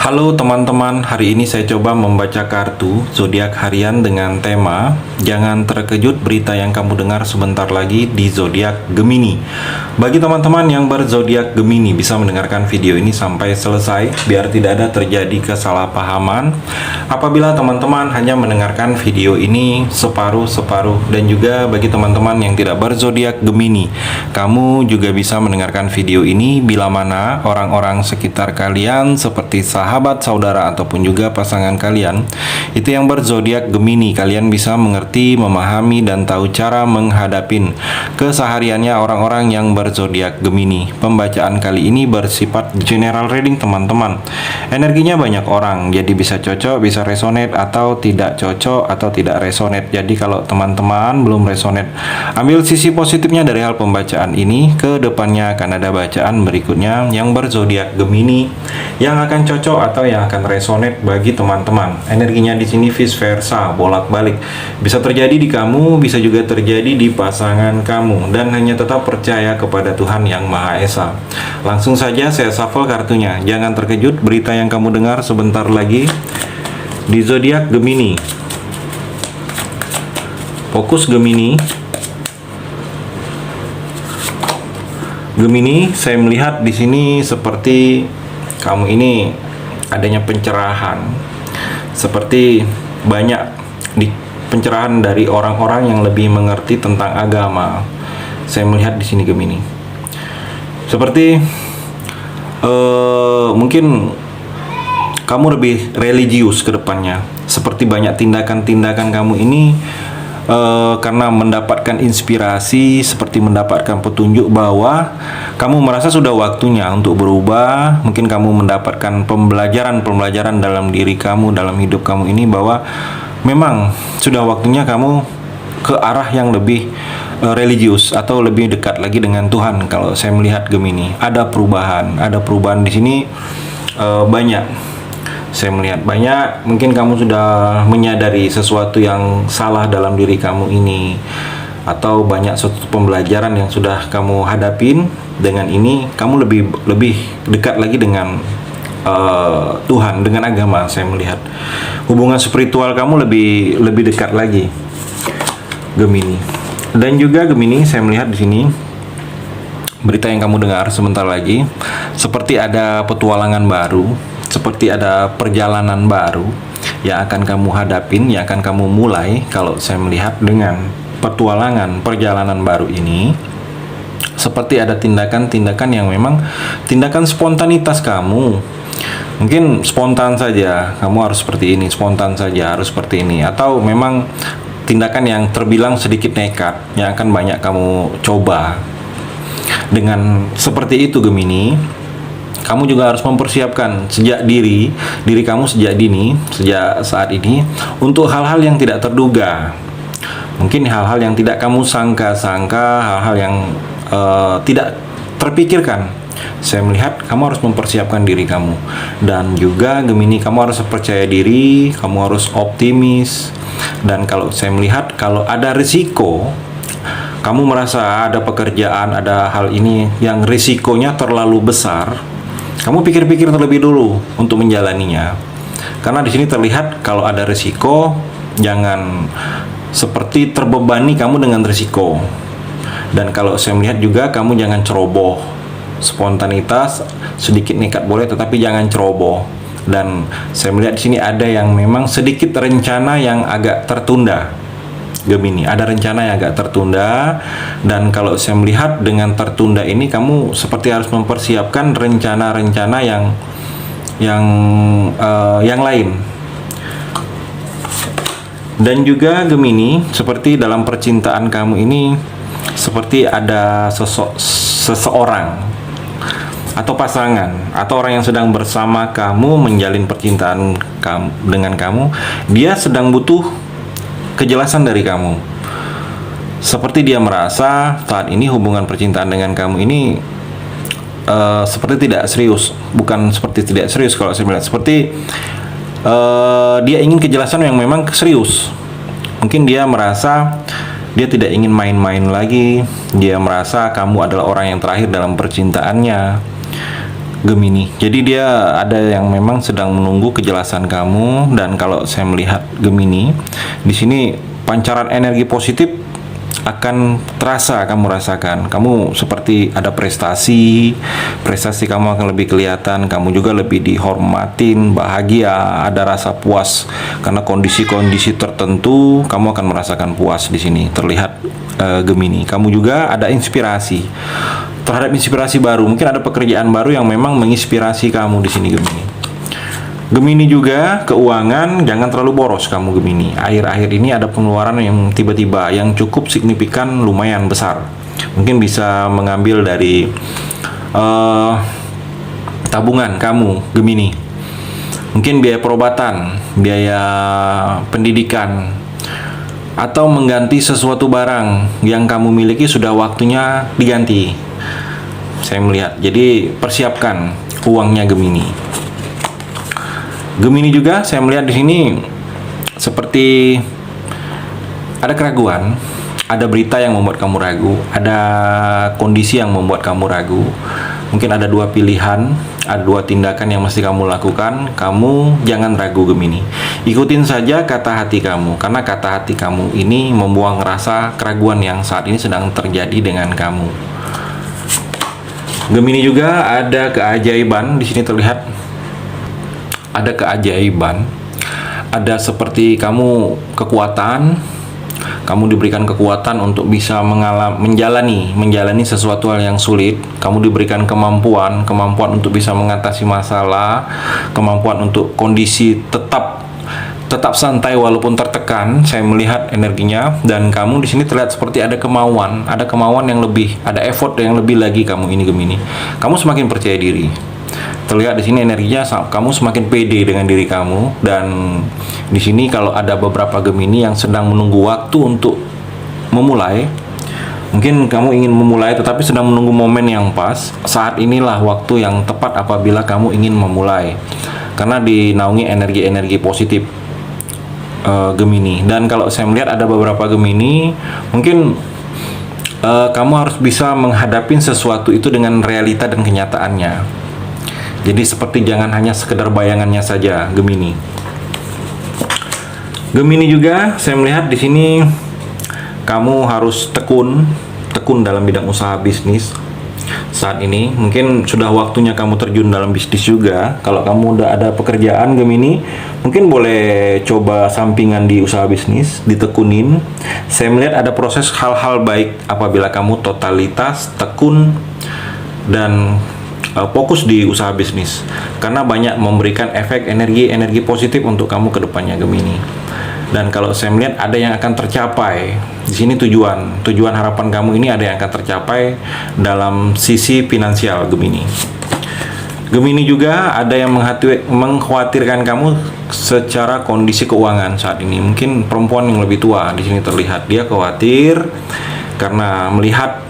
Halo teman-teman, hari ini saya coba membaca kartu zodiak harian dengan tema "Jangan terkejut berita yang kamu dengar sebentar lagi di zodiak Gemini". Bagi teman-teman yang berzodiak Gemini bisa mendengarkan video ini sampai selesai biar tidak ada terjadi kesalahpahaman. Apabila teman-teman hanya mendengarkan video ini separuh-separuh, dan juga bagi teman-teman yang tidak berzodiak Gemini, kamu juga bisa mendengarkan video ini bila mana orang-orang sekitar kalian seperti sahabat, saudara, ataupun juga pasangan kalian itu yang berzodiak Gemini. Kalian bisa mengerti, memahami, dan tahu cara menghadapin kesehariannya orang-orang yang berzodiak Gemini. Pembacaan kali ini bersifat general reading teman-teman. Energinya banyak orang, jadi bisa cocok, bisa resonate, atau tidak cocok, atau tidak resonate. Jadi kalau teman-teman belum resonate, ambil sisi positifnya dari hal pembacaan ini. Ke depannya akan ada bacaan berikutnya yang berzodiak Gemini yang akan cocok atau yang akan resonate bagi teman-teman. Energinya di sini vice versa, bolak-balik. Bisa terjadi di kamu, bisa juga terjadi di pasangan kamu, dan hanya tetap percaya kepada Tuhan Yang Maha Esa. Langsung saja saya shuffle kartunya. Jangan terkejut berita yang kamu dengar sebentar lagi di zodiak Gemini. Fokus Gemini. Gemini, saya melihat di sini seperti kamu ini adanya pencerahan, seperti banyak di pencerahan dari orang-orang yang lebih mengerti tentang agama. Saya melihat di sini Gemini, seperti mungkin kamu lebih religius ke depannya, seperti banyak tindakan-tindakan kamu ini karena mendapatkan inspirasi, seperti mendapatkan petunjuk bahwa kamu merasa sudah waktunya untuk berubah. Mungkin kamu mendapatkan pembelajaran dalam diri kamu, dalam hidup kamu ini, bahwa memang sudah waktunya kamu ke arah yang lebih religius atau lebih dekat lagi dengan Tuhan. Kalau saya melihat Gemini, ada perubahan di sini banyak. Saya melihat banyak, mungkin kamu sudah menyadari sesuatu yang salah dalam diri kamu ini, atau banyak suatu pembelajaran yang sudah kamu hadapin. Dengan ini kamu lebih dekat lagi dengan Tuhan, dengan agama. Saya melihat hubungan spiritual kamu lebih dekat lagi Gemini. Dan juga Gemini, saya melihat di sini berita yang kamu dengar sebentar lagi seperti ada petualangan baru, seperti ada perjalanan baru yang akan kamu hadapin, yang akan kamu mulai. Kalau saya melihat dengan perjalanan baru ini, seperti ada tindakan-tindakan yang memang tindakan spontanitas kamu. Mungkin spontan saja, kamu harus seperti ini, spontan saja harus seperti ini. Atau memang tindakan yang terbilang sedikit nekat, yang akan banyak kamu coba. Dengan seperti itu Gemini, kamu juga harus mempersiapkan sejak diri kamu sejak dini, sejak saat ini, untuk hal-hal yang tidak terduga. Mungkin hal-hal yang tidak kamu sangka-sangka, hal-hal yang tidak terpikirkan. Saya melihat kamu harus mempersiapkan diri kamu. Dan juga Gemini, kamu harus percaya diri, kamu harus optimis. Dan kalau saya melihat, kalau ada risiko, kamu merasa ada pekerjaan, ada hal ini yang risikonya terlalu besar, kamu pikir-pikir terlebih dulu untuk menjalaninya. Karena di sini terlihat kalau ada risiko, jangan seperti terbebani kamu dengan risiko. Dan kalau saya melihat juga, kamu jangan ceroboh. Spontanitas, sedikit nekat boleh, tetapi jangan ceroboh. Dan saya melihat di sini ada yang memang sedikit rencana yang agak tertunda. Gemini, ada rencana yang agak tertunda. Dan kalau saya melihat dengan tertunda ini, kamu seperti harus mempersiapkan rencana-rencana yang lain. Dan juga Gemini, seperti dalam percintaan kamu ini, seperti ada seseorang atau pasangan atau orang yang sedang bersama kamu, menjalin percintaan dengan kamu. Dia sedang butuh kejelasan dari kamu. Seperti dia merasa saat ini hubungan percintaan dengan kamu ini seperti tidak serius. Bukan seperti tidak serius kalau saya melihat, seperti dia ingin kejelasan yang memang serius. Mungkin dia merasa dia tidak ingin main-main lagi. Dia merasa kamu adalah orang yang terakhir dalam percintaannya. Gemini. Jadi dia ada yang memang sedang menunggu kejelasan kamu, dan kalau saya melihat Gemini di sini pancaran energi positif akan terasa kamu rasakan. Kamu seperti ada prestasi kamu akan lebih kelihatan, kamu juga lebih dihormatin, bahagia, ada rasa puas karena kondisi-kondisi tertentu kamu akan merasakan puas di sini terlihat. Gemini, kamu juga ada inspirasi terhadap inspirasi baru. Mungkin ada pekerjaan baru yang memang menginspirasi kamu di sini, Gemini. Gemini juga keuangan, jangan terlalu boros kamu Gemini. Akhir-akhir ini ada pengeluaran yang tiba-tiba yang cukup signifikan, lumayan besar. Mungkin bisa mengambil dari tabungan kamu Gemini. Mungkin biaya perobatan, biaya pendidikan, atau mengganti sesuatu barang yang kamu miliki sudah waktunya diganti. Saya melihat. Jadi persiapkan uangnya Gemini. Gemini juga saya melihat di sini seperti ada keraguan, ada berita yang membuat kamu ragu, ada kondisi yang membuat kamu ragu. Mungkin ada dua pilihan, ada dua tindakan yang mesti kamu lakukan. Kamu jangan ragu Gemini. Ikutin saja kata hati kamu, karena kata hati kamu ini membuang rasa keraguan yang saat ini sedang terjadi dengan kamu. Gemini juga ada keajaiban di sini terlihat. Ada keajaiban. Ada seperti kamu kekuatan. Kamu diberikan kekuatan untuk bisa menjalani sesuatu hal yang sulit. Kamu diberikan kemampuan untuk bisa mengatasi masalah, kemampuan untuk kondisi tetap santai walaupun tertekan. Saya melihat energinya, dan kamu di sini terlihat seperti ada kemauan yang lebih, ada effort yang lebih lagi kamu ini Gemini. Kamu semakin percaya diri. Terlihat di sini energinya kamu semakin pede dengan diri kamu, dan di sini kalau ada beberapa Gemini yang sedang menunggu waktu untuk memulai, mungkin kamu ingin memulai tetapi sedang menunggu momen yang pas. Saat inilah waktu yang tepat apabila kamu ingin memulai, karena dinaungi energi-energi positif Gemini. Dan kalau saya melihat ada beberapa Gemini, mungkin kamu harus bisa menghadapi sesuatu itu dengan realita dan kenyataannya. Jadi seperti jangan hanya sekedar bayangannya saja Gemini. Gemini juga saya melihat di sini kamu harus tekun dalam bidang usaha bisnis. Saat ini mungkin sudah waktunya kamu terjun dalam bisnis juga. Kalau kamu udah ada pekerjaan Gemini, mungkin boleh coba sampingan di usaha bisnis, ditekunin. Saya melihat ada proses hal-hal baik apabila kamu totalitas tekun dan fokus di usaha bisnis, karena banyak memberikan efek energi positif untuk kamu ke depannya Gemini. Dan kalau saya melihat ada yang akan tercapai di sini, tujuan harapan kamu ini ada yang akan tercapai dalam sisi finansial Gemini. Gemini juga ada yang mengkhawatirkan kamu secara kondisi keuangan saat ini. Mungkin perempuan yang lebih tua di sini terlihat, dia khawatir karena melihat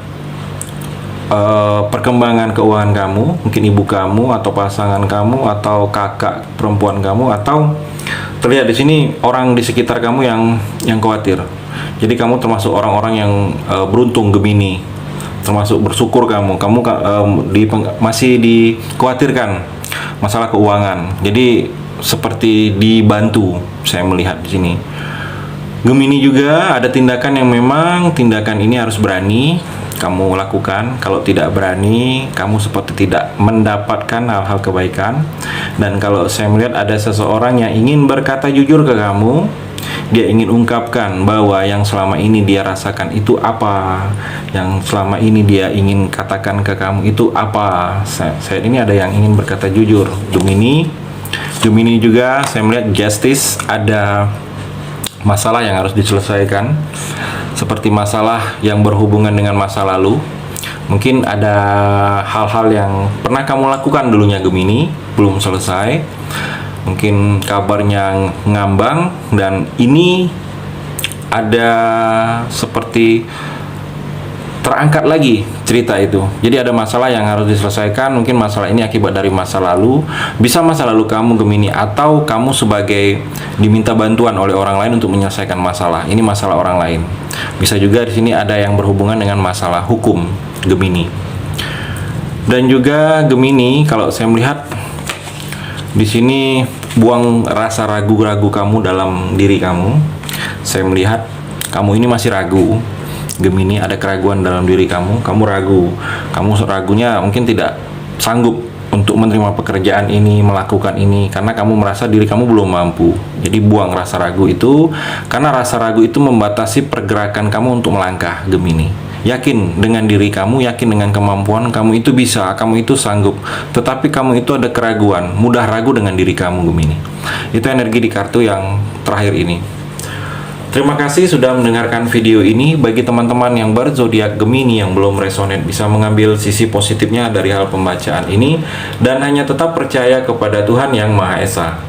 perkembangan keuangan kamu, mungkin ibu kamu atau pasangan kamu atau kakak perempuan kamu, atau terlihat di sini orang di sekitar kamu yang khawatir. Jadi kamu termasuk orang-orang yang beruntung Gemini, termasuk bersyukur kamu masih dikhawatirkan masalah keuangan. Jadi seperti dibantu saya melihat di sini. Gemini juga ada tindakan yang memang tindakan ini harus berani kamu lakukan. Kalau tidak berani, kamu seperti tidak mendapatkan hal-hal kebaikan. Dan kalau saya melihat ada seseorang yang ingin berkata jujur ke kamu, dia ingin ungkapkan bahwa yang selama ini dia rasakan itu apa, yang selama ini dia ingin katakan ke kamu itu apa. Saat ini ada yang ingin berkata jujur Gemini. Gemini juga saya melihat justice, ada masalah yang harus diselesaikan, seperti masalah yang berhubungan dengan masa lalu. Mungkin ada hal-hal yang pernah kamu lakukan dulunya Gemini, belum selesai. Mungkin kabarnya ngambang, dan ini ada seperti terangkat lagi cerita itu. Jadi ada masalah yang harus diselesaikan. Mungkin masalah ini akibat dari masa lalu. Bisa masa lalu kamu Gemini, atau kamu sebagai diminta bantuan oleh orang lain untuk menyelesaikan masalah. Ini masalah orang lain. Bisa juga di sini ada yang berhubungan dengan masalah hukum Gemini. Dan juga Gemini, kalau saya melihat di sini, buang rasa ragu-ragu kamu dalam diri kamu. Saya melihat kamu ini masih ragu. Gemini, ada keraguan dalam diri kamu. Kamu ragu. Kamu ragunya mungkin tidak sanggup untuk menerima pekerjaan ini, melakukan ini, karena kamu merasa diri kamu belum mampu. Jadi buang rasa ragu itu, karena rasa ragu itu membatasi pergerakan kamu untuk melangkah, Gemini. Yakin dengan diri kamu, yakin dengan kemampuan kamu itu bisa, kamu itu sanggup. Tetapi kamu itu ada keraguan, mudah ragu dengan diri kamu, Gemini. Itu energi di kartu yang terakhir ini. Terima kasih sudah mendengarkan video ini. Bagi teman-teman yang berzodiak Gemini yang belum resonate, bisa mengambil sisi positifnya dari hal pembacaan ini dan hanya tetap percaya kepada Tuhan Yang Maha Esa.